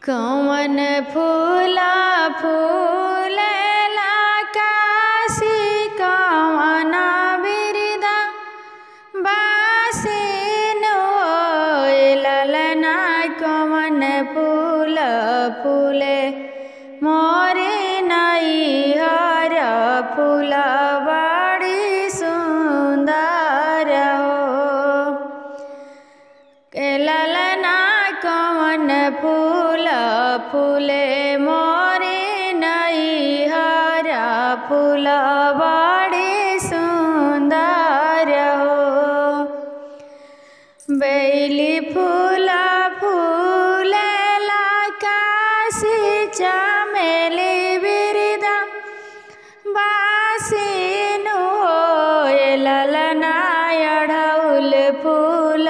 कौन फूला फूलेला काशी कौन बिरदा बासिन होय ललना कौन फूल फूले मोरे नैहर फूल बड़ी सुंदर हो ललना कौन फूल फूले मोरे नैहर फूल बड़ी सुंदर हो बेली फूल फूलेला काशी चमेली बिरदा बासिन होय ललना अढ़ौल फूल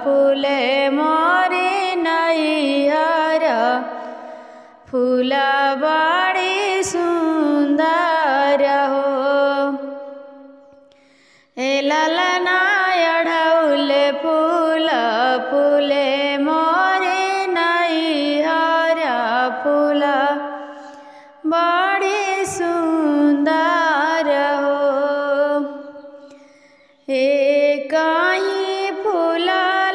फूले मोरे नैहर फूल बड़ी सुंदर हो ललना अढ़ौल फूल फूले मोरे नैहर फूल बड़ी सुंदर हो कहीं फूल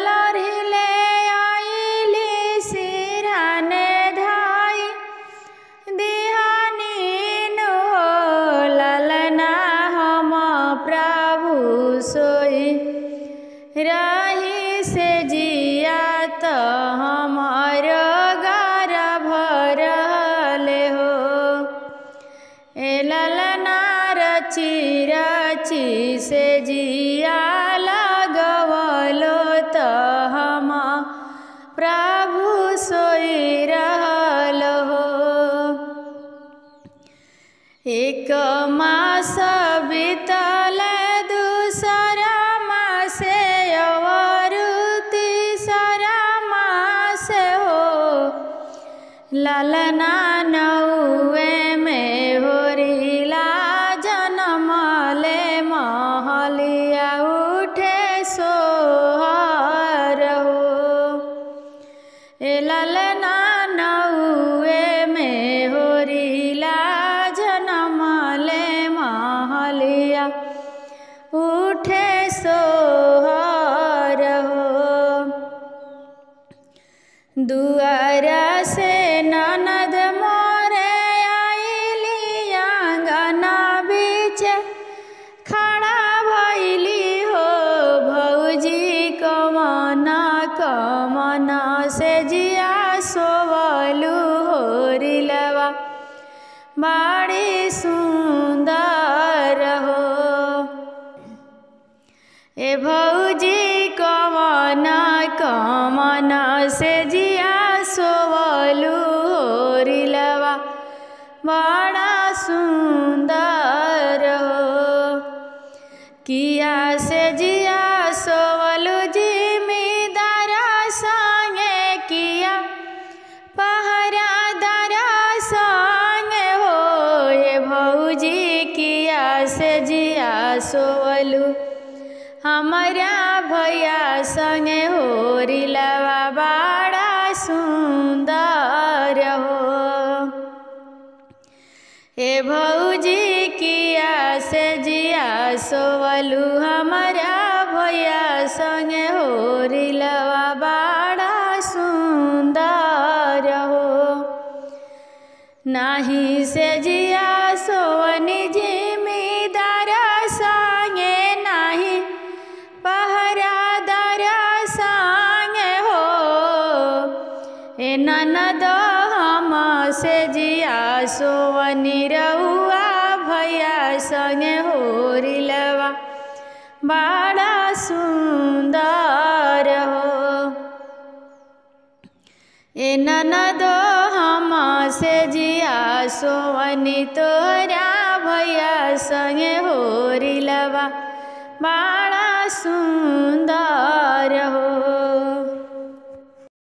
लरिले आइली सिराने धाई दिहानीन हो ललना हम प्रभु सोई रही से जिया तो हमार गार भरल हो ललना रची रची से जिया लगवलो तो हम प्रभु सोई रहल हो एक मास बीतल दूसरा मासे और तीसरा मास हो ललना नौवे में होरिला जनमले महलिया उठे सोहर हो ललना नौवे में होरिला जनमले महलिया उठे सोहर हो दुआरा से ननद मोरे आइली आंगन बीच खड़ा भइली हो भौजी कमन कमन से जिया सोवलू होरिलवा बड़ी सुंदर हो भौजी कमन कमन से जिया सोवलू होरिलवा बड़ा सुंदर हो किया से जिया सोवलू जिमीदार संगे किया पहरादार संगे हो भौजी किया से जिया सोवलू हमारा भैया संगे होरिलवा बड़ा सुंदर हो भौजी किया से जिया सोवलू हमारा भैया संगे होरिलवा बड़ा सुंदर हो नाही से जिया सोवनी जिमीदार संगे नाही पहरादार संगे हो ननद हम से जिया सोवनी रउआ भैया संगे होरिलवा बड़ा सुंदर हो ननद हम से जिया सोवनी तोरा भैया संगे होरिलवा बड़ा सुंदर हो।